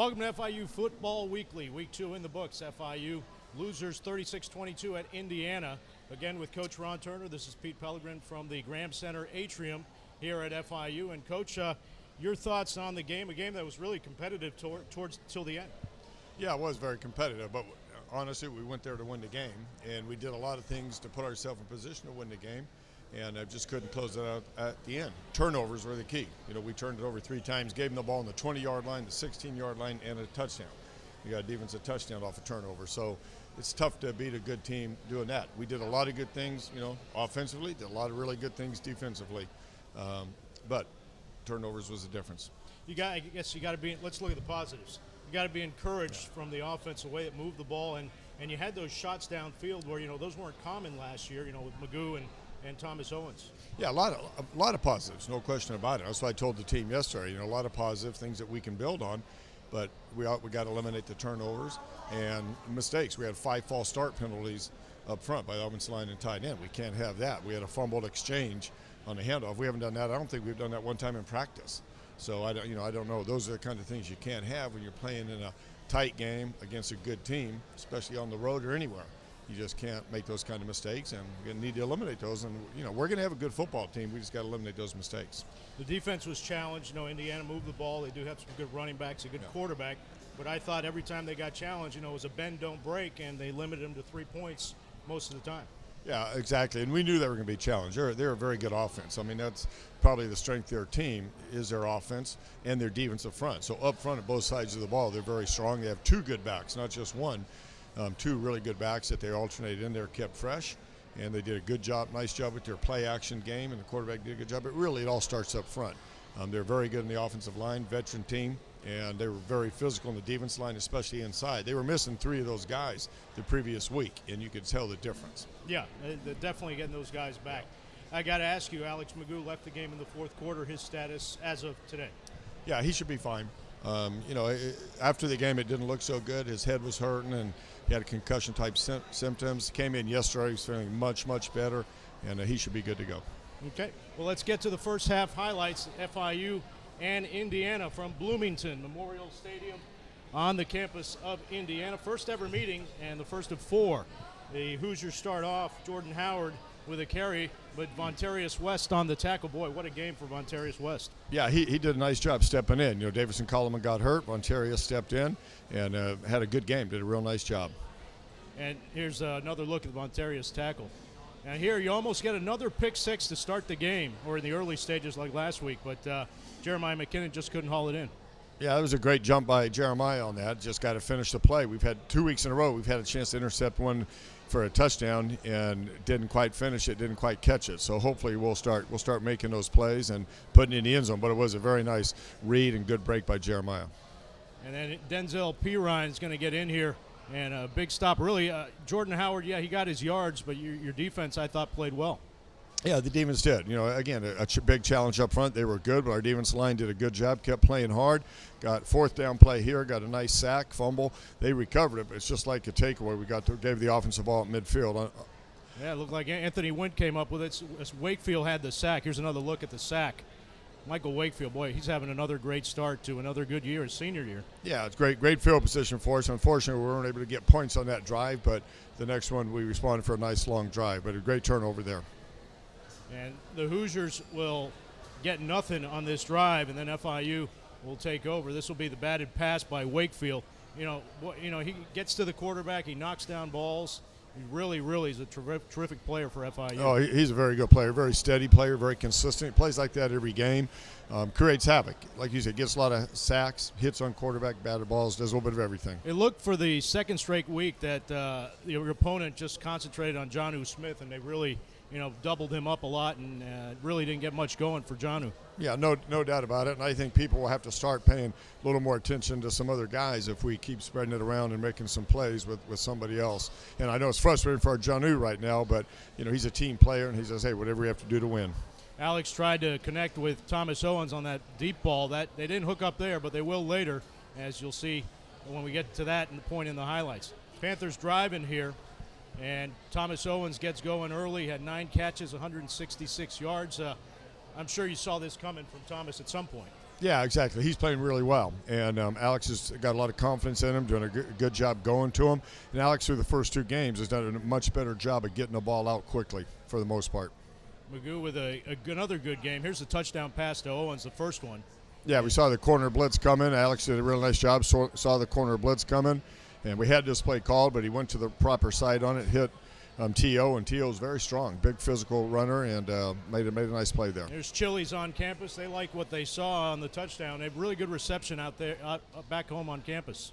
Welcome to FIU Football Weekly. Week 2 in the books. FIU losers 36-22 at Indiana. Again with Coach Ron Turner. This is Pete Pelegrin from the Graham Center Atrium here at FIU. And Coach, your thoughts on the game, a game that was really competitive towards till the end. Yeah, it was very competitive, but honestly, we went there to win the game, and we did a lot of things to put ourselves in position to win the game, and I just couldn't close it out at the end. Turnovers were the key. You know, we turned it over 3 times, gave them the ball on the 20-yard line, the 16-yard line, and a touchdown. You got a defensive touchdown off a turnover, so it's tough to beat a good team doing that. We did a lot of good things, you know, offensively, did a lot of really good things defensively, but turnovers was the difference. I guess you got to be. Let's look at the positives. You got to be encouraged from the offense, the way it moved the ball, and you had those shots downfield where, you know, those weren't common last year, you know, with Magoo and Thomas Owens. Yeah, a lot of positives, no question about it. That's what I told the team yesterday. You know, a lot of positive things that we can build on, but we got to eliminate the turnovers and mistakes. We had 5 false start penalties up front by the offensive line and tight end. We can't have that. We had a fumbled exchange on the handoff. We haven't done that. I don't think we've done that one time in practice. So I don't know. Those are the kind of things you can't have when you're playing in a tight game against a good team, especially on the road or anywhere. You just can't make those kind of mistakes, and we need to eliminate those. And you know, we're going to have a good football team. We just got to eliminate those mistakes. The defense was challenged. You know, Indiana moved the ball. They do have some good running backs, a good quarterback. But I thought every time they got challenged, you know, it was a bend, don't break, and they limited them to 3 points most of the time. Yeah, exactly. And we knew they were going to be challenged. They're a very good offense. I mean, that's probably the strength of their team is their offense and their defensive front. So up front at both sides of the ball, they're very strong. They have 2 good backs, not just one. 2 really good backs that they alternated in there, kept fresh, and they did a good job, nice job with their play action game, and the quarterback did a good job. But really, it all starts up front. They're very good in the offensive line, veteran team, and they were very physical in the defense line, especially inside. They were missing 3 of those guys the previous week, and you could tell the difference. Yeah, they're definitely getting those guys back. I got to ask you, Alex Magoo left the game in the 4th quarter. His status as of today? Yeah, he should be fine. You know, after the game, it didn't look so good. His head was hurting, and he had concussion-type symptoms. Came in yesterday. He was feeling much, much better, and he should be good to go. Okay. Well, let's get to the first half highlights. FIU and Indiana from Bloomington Memorial Stadium on the campus of Indiana. First ever meeting and the first of 4. The Hoosiers start off. Jordan Howard with a carry, but Vontarius West on the tackle. Boy, what a game for Vontarius West. Yeah, he did a nice job stepping in. You know, Davison Coleman got hurt. Vontarius stepped in and had a good game, did a real nice job. And here's another look at the Vontarius tackle. And here you almost get another pick 6 to start the game, or in the early stages like last week, but Jeremiah McKinnon just couldn't haul it in. Yeah, that was a great jump by Jeremiah on that. Just got to finish the play. We've had 2 weeks in a row. We've had a chance to intercept one for a touchdown and didn't quite finish it, didn't quite catch it. So hopefully we'll start making those plays and putting it in the end zone. But it was a very nice read and good break by Jeremiah. And then Denzel Pirine is going to get in here. And a big stop, really. Jordan Howard, yeah, he got his yards, but your defense, I thought, played well. Yeah, the defense did. You know, again, a big challenge up front. They were good, but our defense line did a good job, kept playing hard. Got 4th down play here, got a nice sack, fumble. They recovered it, but it's just like a takeaway. Gave the offensive ball at midfield. Yeah, it looked like Anthony Wynn came up with it. As Wakefield had the sack. Here's another look at the sack. Michael Wakefield, boy, he's having another great start to another good year, his senior year. Yeah, it's great field position for us. Unfortunately, we weren't able to get points on that drive, but the next one we responded for a nice long drive. But a great turnover there. And the Hoosiers will get nothing on this drive, and then FIU will take over. This will be the batted pass by Wakefield. You know, he gets to the quarterback, he knocks down balls. He really is a terrific player for FIU. Oh, he's a very good player, very steady player, very consistent. He plays like that every game, creates havoc. Like you said, gets a lot of sacks, hits on quarterback, batted balls, does a little bit of everything. It looked for the 2nd straight week that your opponent just concentrated on Jonnu Smith, and they really, you know, doubled him up a lot and really didn't get much going for Jonnu. Yeah, no doubt about it. And I think people will have to start paying a little more attention to some other guys if we keep spreading it around and making some plays with somebody else. And I know it's frustrating for our Jonnu right now, but, you know, he's a team player, and he says, hey, whatever we have to do to win. Alex tried to connect with Thomas Owens on that deep ball. That they didn't hook up there, but they will later, as you'll see when we get to that and the point in the highlights. Panthers driving here. And Thomas Owens gets going early, had 9 catches, 166 yards. I'm sure you saw this coming from Thomas at some point. Yeah, exactly. He's playing really well, and Alex has got a lot of confidence in him, doing a good job going to him. And Alex, through the first 2 games, has done a much better job of getting the ball out quickly for the most part. Magoo with another good game. Here's the touchdown pass to Owens, the first one. Yeah, we saw the corner blitz coming. Alex did a real nice job, saw the corner blitz coming, and we had this play called, but he went to the proper side on it, hit T.O., and T.O. is very strong, big physical runner, and made a nice play there. There's Chili's on campus. They like what they saw on the touchdown. They have really good reception out there, back home on campus.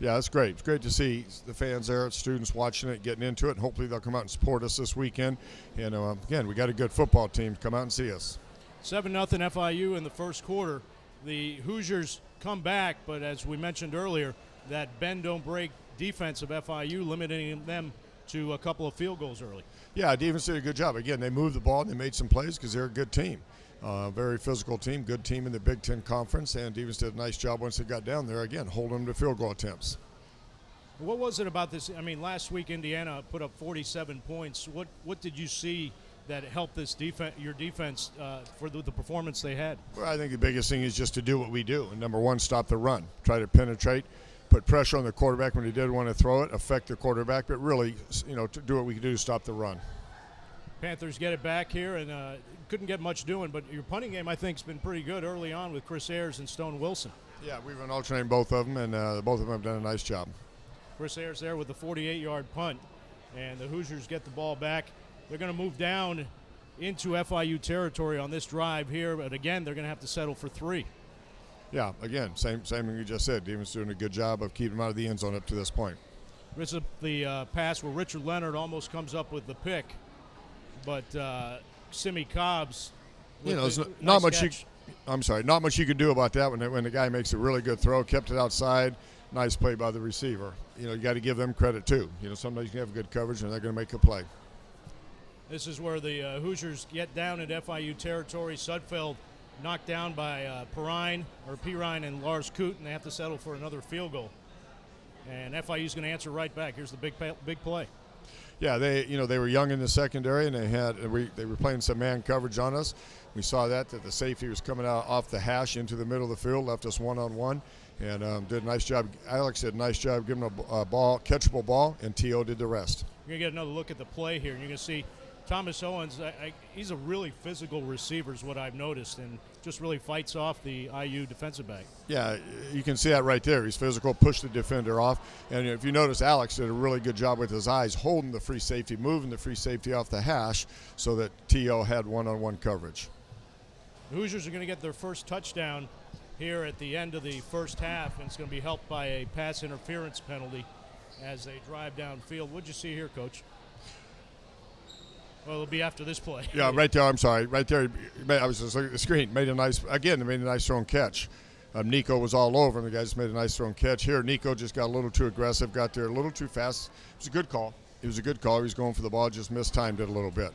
Yeah, that's great. It's great to see the fans there, students watching it, getting into it, and hopefully they'll come out and support us this weekend. And again, we got a good football team. Come out and see us. 7-0 FIU in the first quarter. The Hoosiers come back, but as we mentioned earlier, that bend-don't-break defense of FIU limiting them to a couple of field goals early. Yeah, defense did a good job. Again, they moved the ball and they made some plays because they're a good team. Very physical team, good team in the Big Ten Conference, and defense did a nice job once they got down there, again, holding them to field goal attempts. What was it about this? I mean, last week Indiana put up 47 points. What did you see that helped this your defense for the performance they had? Well, I think the biggest thing is just to do what we do. And number one, stop the run. Try to penetrate, put pressure on the quarterback when he did want to throw it, affect the quarterback, but really, to do what we can do to stop the run. Panthers get it back here and couldn't get much doing, but your punting game, I think, has been pretty good early on with Chris Ayers and Stone Wilson. Yeah, we've been alternating both of them, and both of them have done a nice job. Chris Ayers there with the 48-yard punt, and the Hoosiers get the ball back. They're going to move down into FIU territory on this drive here, but again, they're going to have to settle for 3. Yeah, again, same thing you just said. Defense doing a good job of keeping them out of the end zone up to this point. This is the pass where Richard Leonard almost comes up with the pick, but Simi Cobbs. There's not much you can do about that when the guy makes a really good throw, kept it outside. Nice play by the receiver. You got to give them credit too. Sometimes you can have good coverage and they're going to make a play. This is where the Hoosiers get down at FIU territory. Sudfeld knocked down by Pirine and Lars Coote, and they have to settle for another field goal. And FIU's going to answer right back. Here's the big play. Yeah, they were young in the secondary, and they were playing some man coverage on us. We saw that the safety was coming out off the hash into the middle of the field, left us one-on-one, and did a nice job. Alex did a nice job giving a ball, catchable ball, and T.O. did the rest. You're going to get another look at the play here, and you're going to see Thomas Owens. He's a really physical receiver is what I've noticed, and just really fights off the IU defensive back. Yeah, you can see that right there. He's physical, pushed the defender off. And if you notice, Alex did a really good job with his eyes, holding the free safety, moving the free safety off the hash so that T.O. had one-on-one coverage. The Hoosiers are going to get their first touchdown here at the end of the first half, and it's going to be helped by a pass interference penalty as they drive downfield. What'd you see here, Coach? Well, it'll be after this play. Yeah, right there. I'm sorry. Right there. I was just looking at the screen. Made a nice thrown catch. Nico was all over him. The guy just made a nice thrown catch. Here, Nico just got a little too aggressive, got there a little too fast. It was a good call. He was going for the ball, just mistimed it a little bit.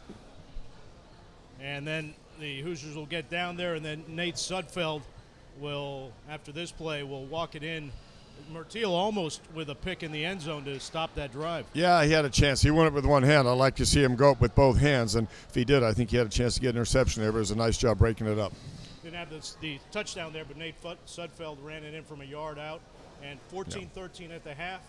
And then the Hoosiers will get down there, and then Nate Sudfeld will, after this play, will walk it in. Mertiel almost with a pick in the end zone to stop that drive. Yeah, he had a chance. He won it with one hand. I'd like to see him go up with both hands, and if he did, I think he had a chance to get an interception there, but it was a nice job breaking it up. Didn't have the touchdown there, but Nate Sudfeld ran it in from a yard out, and 14-13 at the half.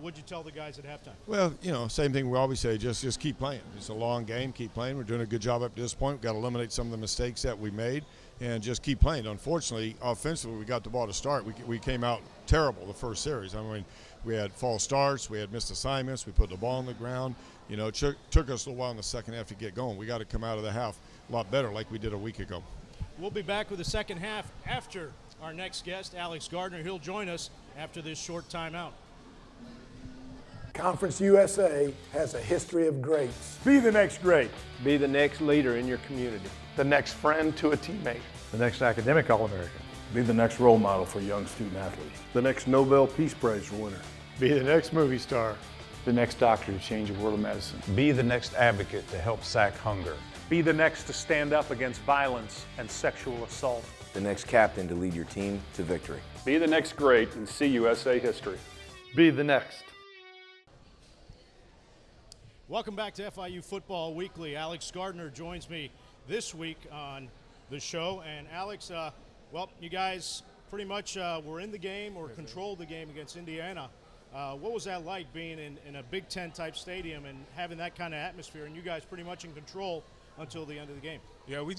What'd you tell the guys at halftime? Well, same thing we always say, just keep playing. It's a long game, keep playing. We're doing a good job up to this point. We've got to eliminate some of the mistakes that we made and just keep playing. Unfortunately, offensively, we got the ball to start. We came out terrible the first series. I mean, we had false starts, we had missed assignments, we put the ball on the ground. It took us a little while in the second half to get going. We got to come out of the half a lot better like we did a week ago. We'll be back with the second half after our next guest, Alex Gardner. He'll join us after this short timeout. Conference USA has a history of greats. Be the next great. Be the next leader in your community. The next friend to a teammate. The next academic All-American. Be the next role model for young student athletes. The next Nobel Peace Prize winner. Be the next movie star. The next doctor to change the world of medicine. Be the next advocate to help sack hunger. Be the next to stand up against violence and sexual assault. The next captain to lead your team to victory. Be the next great in CUSA history. Be the next. Welcome back to FIU Football Weekly. Alex Gardner joins me this week on the show. And Alex, Well, you guys pretty much were in the game or controlled the game against Indiana. What was that like being in a Big Ten type stadium and having that kind of atmosphere, and you guys pretty much in control until the end of the game? Yeah, we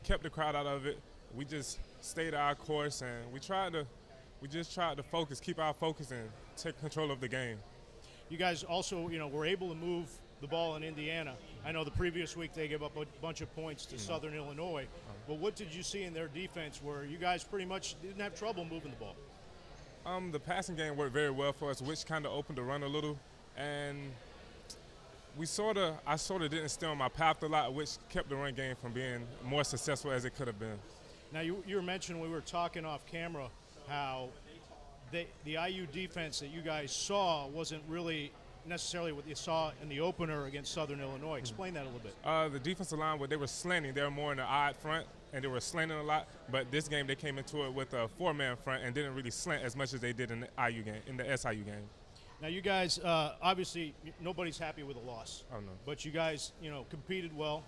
kept the crowd out of it. We just stayed our course, and we just tried to focus, keep our focus, and take control of the game. You guys also, were able to move the ball in Indiana. I know the previous week they gave up a bunch of points to Southern Illinois. But what did you see in their defense where you guys pretty much didn't have trouble moving the ball? The passing game worked very well for us, which kind of opened the run a little, and I sort of didn't stay on my path a lot, which kept the run game from being more successful as it could have been. Now you were mentioning, we were talking off camera, how the IU defense that you guys saw wasn't really necessarily what you saw in the opener against Southern Illinois. Explain that a little bit. The defensive line, they were slanting. They were more in the odd front, and they were slanting a lot. But this game, they came into it with a 4-man front and didn't really slant as much as they did in the IU game, in the SIU game. Now you guys, obviously, nobody's happy with a loss. Oh no. But you guys, competed well,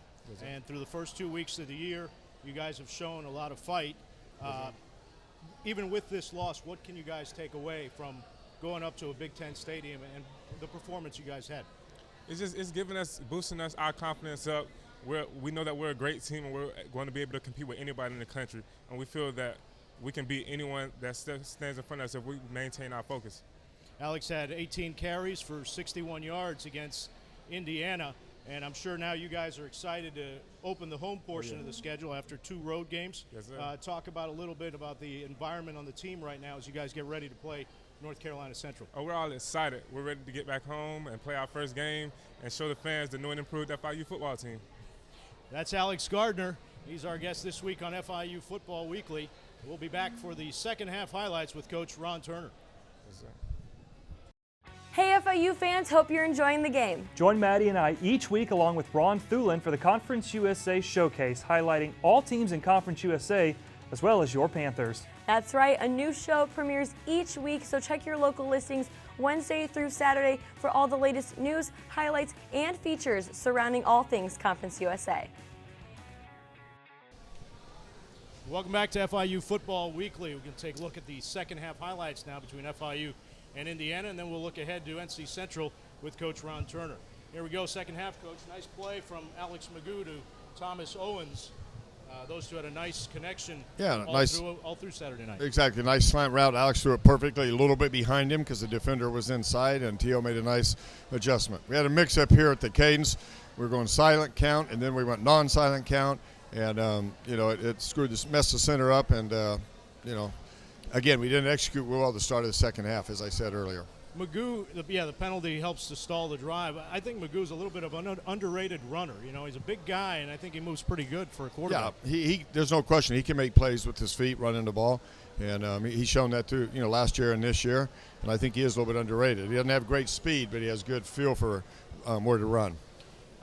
and through the first 2 weeks of the year, you guys have shown a lot of fight. Even with this loss, what can you guys take away from going up to a Big Ten stadium and the performance you guys had? It's boosting us our confidence up. We know that we're a great team, and we're going to be able to compete with anybody in the country, and we feel that we can beat anyone that stands in front of us if we maintain our focus. Alex had 18 carries for 61 yards against Indiana, and I'm sure now you guys are excited to open the home portion of the schedule after 2 road games. Yes, sir. Talk about a little bit about the environment on the team right now as you guys get ready to play North Carolina Central. Oh, we're all excited. We're ready to get back home and play our first game and show the fans the new and improved FIU football team. That's Alex Gardner. He's our guest this week on FIU Football Weekly. We'll be back for the second half highlights with Coach Ron Turner. Yes, sir. Hey FIU fans, hope you're enjoying the game. Join Maddie and I each week along with Ron Thulin for the Conference USA Showcase, highlighting all teams in Conference USA as well as your Panthers. That's right, a new show premieres each week, so check your local listings Wednesday through Saturday for all the latest news, highlights, and features surrounding all things Conference USA. Welcome back to FIU Football Weekly. We're going to take a look at the second half highlights now between FIU and Indiana, and then we'll look ahead to NC Central with Coach Ron Turner. Here we go, second half, Coach. Nice play from Alex Magoo to Thomas Owens. Those two had a nice connection all through Saturday night. Exactly, nice slant route. Alex threw it perfectly, a little bit behind him because the defender was inside, and T.O. made a nice adjustment. We had a mix-up here at the Cadence. We were going silent count, and then we went non-silent count, and, it screwed messed the center up, and, again, we didn't execute well at the start of the second half, as I said earlier. Magoo, the penalty helps to stall the drive. I think Magoo's a little bit of an underrated runner. He's a big guy, and I think he moves pretty good for a quarterback. Yeah, there's no question. He can make plays with his feet, running the ball, and he's shown that too, last year and this year, and I think he is a little bit underrated. He doesn't have great speed, but he has good feel for where to run.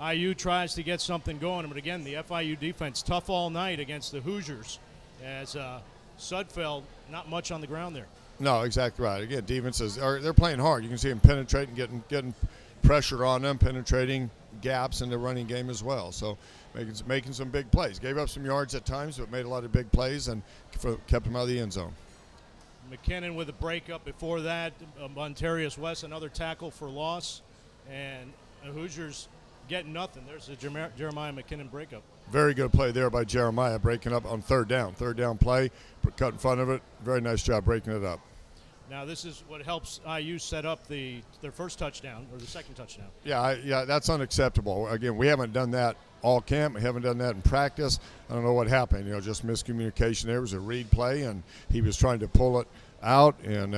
IU tries to get something going, but again, the FIU defense tough all night against the Hoosiers, as Sudfeld not much on the ground there. No, exactly right. Again, defenses they're playing hard. You can see them penetrating, getting pressure on them, penetrating gaps in the running game as well. So making some big plays. Gave up some yards at times, but made a lot of big plays and kept them out of the end zone. McKinnon with a breakup before that. Montarius West, another tackle for loss. And the Hoosiers getting nothing. There's a Jeremiah McKinnon breakup. Very good play there by Jeremiah, breaking up on third down. Third down play, cut in front of it. Very nice job breaking it up. Now this is what helps IU set up their first touchdown, or the second touchdown. Yeah, that's unacceptable. Again, we haven't done that all camp. We haven't done that in practice. I don't know what happened. Just miscommunication there. It was a read play, and he was trying to pull it out, and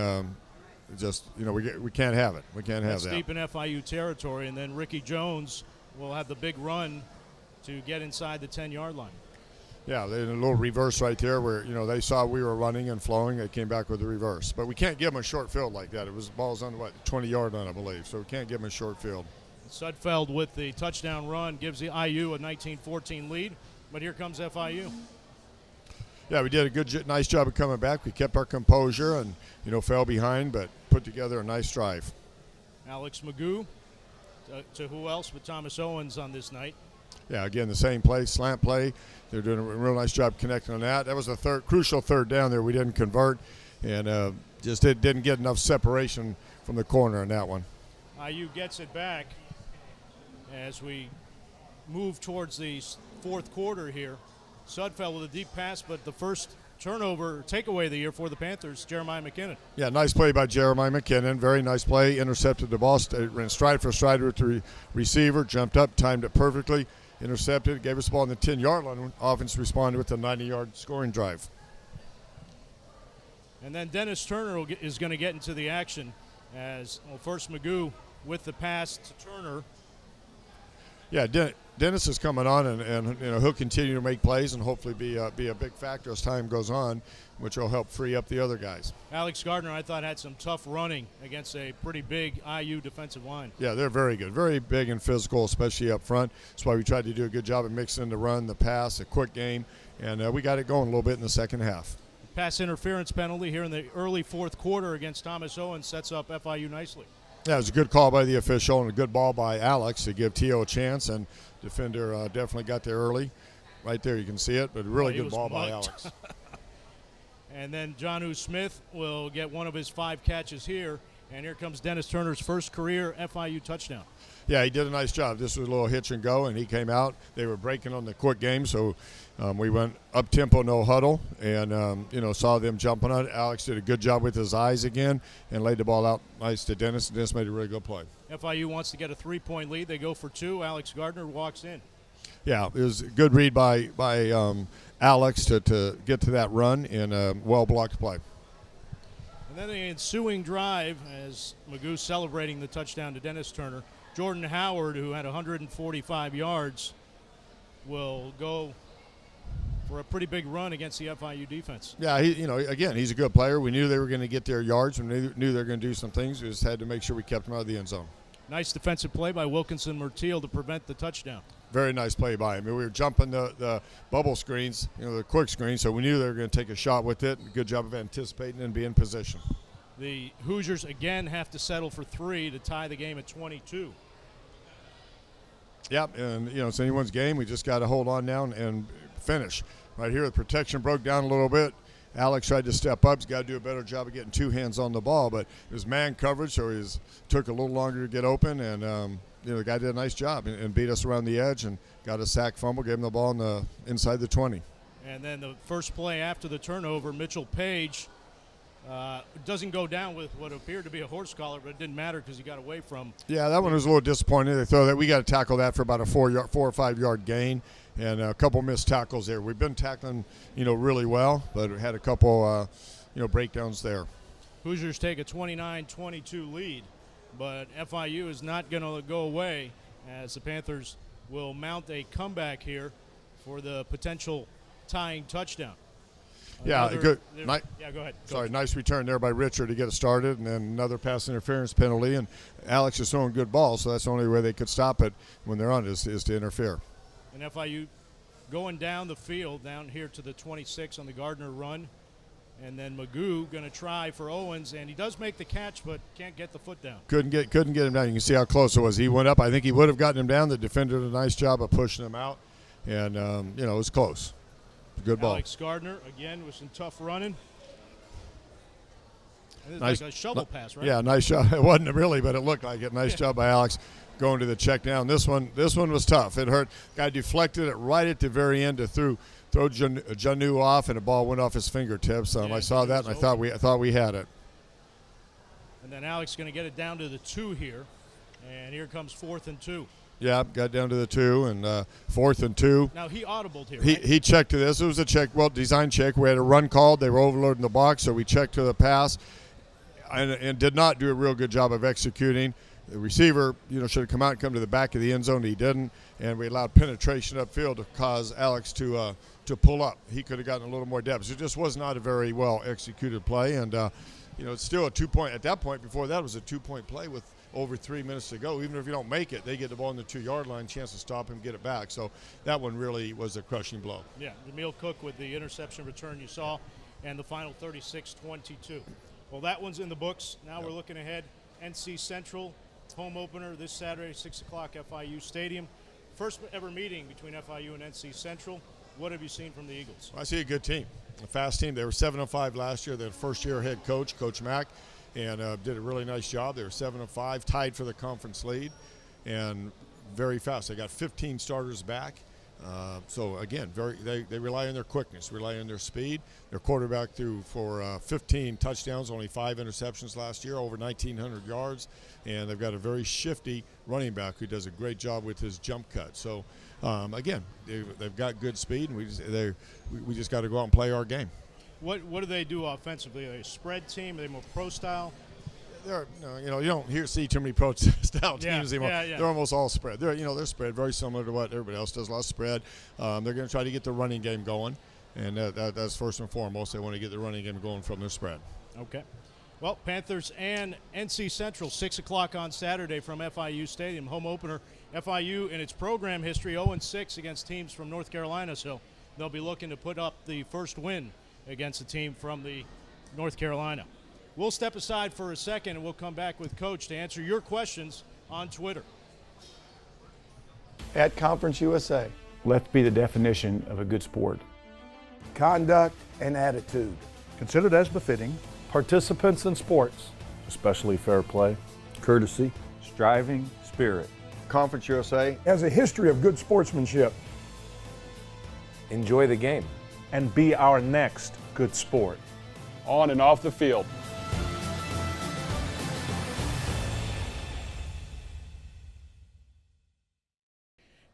we can't have it. We can't have that. Deep in FIU territory, and then Ricky Jones will have the big run to get inside the 10-yard line. Yeah, they had a little reverse right there where, they saw we were running and flowing. They came back with the reverse. But we can't give them a short field like that. It was balls on, 20-yard line, I believe. So we can't give them a short field. Sudfeld with the touchdown run gives the IU a 19-14 lead. But here comes FIU. Yeah, we did a nice job of coming back. We kept our composure and, fell behind, but put together a nice drive. Alex Magoo to who else but Thomas Owens on this night. Yeah, again, the same play, slant play. They're doing a real nice job connecting on that. That was a crucial third down there. We didn't convert, and just didn't get enough separation from the corner on that one. IU gets it back as we move towards the fourth quarter here. Sudfeld with a deep pass, but the first turnover takeaway of the year for the Panthers, Jeremiah McKinnon. Yeah, nice play by Jeremiah McKinnon. Very nice play. Intercepted the ball, ran stride for stride with the receiver, jumped up, timed it perfectly, intercepted, gave us the ball on the 10-yard line. Offense responded with a 90-yard scoring drive. And then Dennis Turner is going to get into the action as, well, first Magoo with the pass to Turner. Yeah, Dennis is coming on, and he'll continue to make plays and hopefully be a big factor as time goes on, which will help free up the other guys. Alex Gardner, I thought, had some tough running against a pretty big IU defensive line. Yeah, they're very good, very big and physical, especially up front. That's why we tried to do a good job of mixing the run, the pass, a quick game, and we got it going a little bit in the second half. Pass interference penalty here in the early fourth quarter against Thomas Owens sets up FIU nicely. Yeah, it was a good call by the official and a good ball by Alex to give T.O. a chance, and defender definitely got there early. Right there, you can see it, but really good ball by Alex. And then Jonnu Smith will get one of his 5 catches here, and here comes Dennis Turner's first career FIU touchdown. Yeah, he did a nice job. This was a little hitch and go, and he came out. They were breaking on the quick game, so we went up-tempo, no huddle, and, saw them jumping on it. Alex did a good job with his eyes again and laid the ball out nice to Dennis. Dennis made a really good play. FIU wants to get a 3-point lead. They go for 2. Alex Gardner walks in. Yeah, it was a good read by Alex to get to that run and a well-blocked play. And then the ensuing drive as Magoo celebrating the touchdown to Dennis Turner. Jordan Howard, who had 145 yards, will go for a pretty big run against the FIU defense. Yeah, again, he's a good player. We knew they were going to get their yards. We knew they were going to do some things. We just had to make sure we kept them out of the end zone. Nice defensive play by Wilkinson Mertiel to prevent the touchdown. Very nice play by him. We were jumping the bubble screens, the quick screens, so we knew they were going to take a shot with it. Good job of anticipating and being in position. The Hoosiers again have to settle for 3 to tie the game at 22. Yep, and it's anyone's game. We just got to hold on now and finish. Right here, the protection broke down a little bit. Alex tried to step up. He's got to do a better job of getting 2 hands on the ball, but it was man coverage, so he took a little longer to get open, and the guy did a nice job and beat us around the edge and got a sack fumble, gave him the ball inside the 20. And then the first play after the turnover, Mitchell Page doesn't go down with what appeared to be a horse collar, but it didn't matter because he got away from. Yeah, that one was a little disappointing. They throw that. We got to tackle that for about a 4 or 5 yard gain, and a couple missed tackles there. We've been tackling, really well, but we had a couple, breakdowns there. Hoosiers take a 29-22 lead, but FIU is not going to go away as the Panthers will mount a comeback here for the potential tying touchdown. Yeah, good. Yeah, go ahead. Sorry, nice return there by Richard to get it started, and then another pass interference penalty. And Alex is throwing good balls, so that's the only way they could stop it when they're on it is to interfere. And FIU going down the field, down here to the 26 on the Gardner run. And then Magoo going to try for Owens, and he does make the catch, but can't get the foot down. Couldn't get him down. You can see how close it was. He went up. I think he would have gotten him down. The defender did a nice job of pushing him out, and it was close. Good ball. Alex Gardner again with some tough running. And Nice, like a shovel pass, right? Yeah, nice shot. It wasn't really, but it looked like it. Nice job by Alex going to the check down. This one was tough. It hurt. Guy deflected it right at the very end to throw Jonnu off, and the ball went off his fingertips. I saw that, and I thought we had it. And then Alex going to get it down to the 2 here, and here comes 4th and 2. Yeah, got down to the 2 and 4th and 2. Now he audibled here. He checked to this. It was a check, design check. We had a run called. They were overloading the box, so we checked to the pass, and did not do a real good job of executing. The receiver, should have come out and come to the back of the end zone. He didn't, and we allowed penetration upfield to cause Alex to pull up. He could have gotten a little more depth. It just was not a very well executed play, and it's still a 2-point. At that point, before that, was a 2-point play with over 3 minutes to go. Even if you don't make it, they get the ball on the 2-yard line, chance to stop him, get it back. So that one really was a crushing blow. Yeah, Jameel Cook with the interception return you saw, and the final 36-22. Well, that one's in the books. Now we're looking ahead. NC Central home opener this Saturday, 6 o'clock, FIU Stadium. first ever meeting between FIU and NC Central. What have you seen from the Eagles? I see a good team, a fast team. They were 7-5 last year. Their first-year head coach, Coach Mack, and did a really nice job. They were 7-5, tied for the conference lead, and very fast. They got 15 starters back. So again, they rely on their quickness, rely on their speed. Their quarterback threw for 15 touchdowns, only 5 interceptions last year, over 1,900 yards, and they've got a very shifty running back who does a great job with his jump cut. So again, they've got good speed, and we just got to go out and play our game. What do they do offensively? Are they a spread team? Are they more pro style? You don't see too many pro style teams anymore. Yeah. They're almost all spread. They're spread, very similar to what everybody else does. A lot of spread. They're going to try to get the running game going, and that's first and foremost. They want to get the running game going from their spread. Okay. Well, Panthers and NC Central, 6 o'clock on Saturday from FIU Stadium, home opener. FIU in its program history 0-6 against teams from North Carolina, so they'll be looking to put up the first win against a team from the North Carolina. We'll step aside for a second, and we'll come back with Coach to answer your questions on Twitter. At Conference USA. Let's be the definition of a good sport. Conduct and attitude. Considered as befitting. Participants in sports. Especially fair play. Courtesy. Striving spirit. Conference USA. Has a history of good sportsmanship. Enjoy the game. And be our next good sport. On and off the field.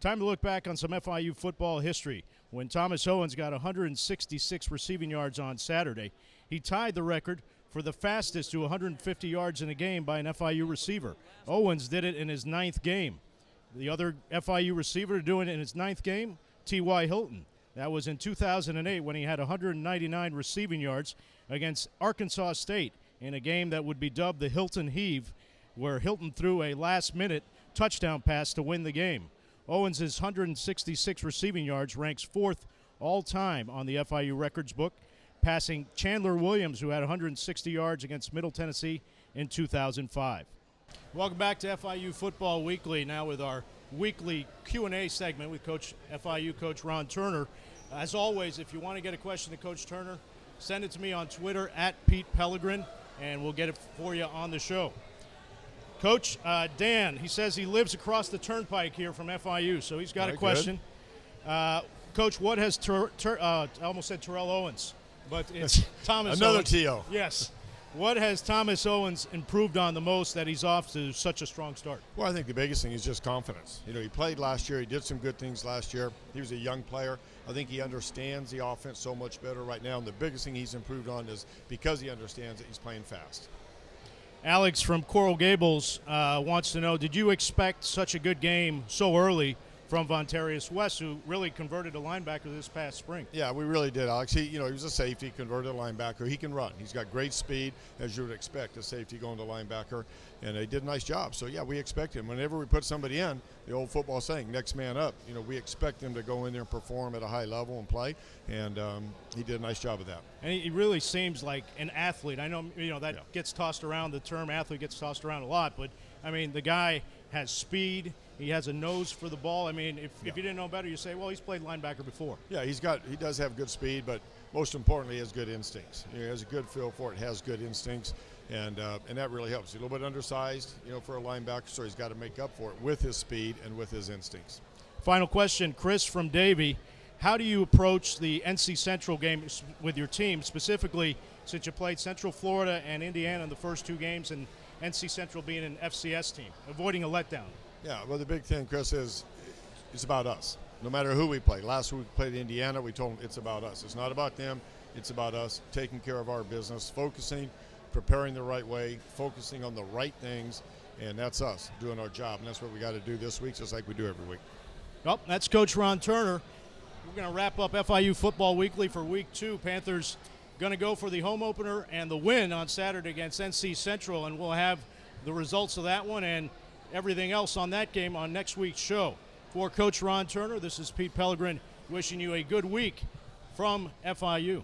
Time to look back on some FIU football history. When Thomas Owens got 166 receiving yards on Saturday, he tied the record for the fastest to 150 yards in a game by an FIU receiver. Owens did it in his 9th game. The other FIU receiver doing it in his 9th game, T.Y. Hilton. That was in 2008 when he had 199 receiving yards against Arkansas State in a game that would be dubbed the Hilton Heave, where Hilton threw a last-minute touchdown pass to win the game. Owens' 166 receiving yards ranks 4th all-time on the FIU records book, passing Chandler Williams, who had 160 yards against Middle Tennessee in 2005. Welcome back to FIU Football Weekly, now with our weekly Q&A segment with FIU Coach Ron Turner. As always, if you want to get a question to Coach Turner, send it to me on Twitter at Pete Pelegrin, and we'll get it for you on the show. Coach, Dan, he says he lives across the turnpike here from FIU, so he's got a question. Coach, what has I almost said Terrell Owens, but it's Thomas Another Owens. T.O. Yes. What has Thomas Owens improved on the most that he's off to such a strong start? Well, I think the biggest thing is just confidence. He played last year. He did some good things last year. He was a young player. I think he understands the offense so much better right now, and the biggest thing he's improved on is because he understands it, he's playing fast. Alex from Coral Gables wants to know, did you expect such a good game so early from Vontarius West, who really converted a linebacker this past spring? Yeah, we really did, Alex. He was a safety, converted a linebacker. He can run. He's got great speed, as you would expect, a safety going to linebacker, and he did a nice job. So, yeah, we expect him. Whenever we put somebody in, the old football saying, next man up, we expect them to go in there and perform at a high level and play, and he did a nice job of that. And he really seems like an athlete. I know, that gets tossed around, the term athlete gets tossed around a lot, but, the guy has speed. He has a nose for the ball. If you didn't know better, you say, well, he's played linebacker before. Yeah, he does have good speed, but most importantly, he has good instincts. He has a good feel for it, has good instincts, and that really helps. He's a little bit undersized, for a linebacker, so he's got to make up for it with his speed and with his instincts. Final question, Chris from Davie. How do you approach the NC Central game with your team, specifically since you played Central Florida and Indiana in the first 2 games, and NC Central being an FCS team, avoiding a letdown? Yeah, well, the big thing, Chris, is it's about us. No matter who we play. Last week we played Indiana, we told them it's about us. It's not about them, it's about us, taking care of our business, focusing, preparing the right way, focusing on the right things, and that's us doing our job. And that's what we got to do this week, just like we do every week. Well, that's Coach Ron Turner. We're going to wrap up FIU Football Weekly for Week 2. Panthers going to go for the home opener and the win on Saturday against NC Central, and we'll have the results of that one and everything else on that game on next week's show. For Coach Ron Turner, this is Pete Pelegrin wishing you a good week from FIU.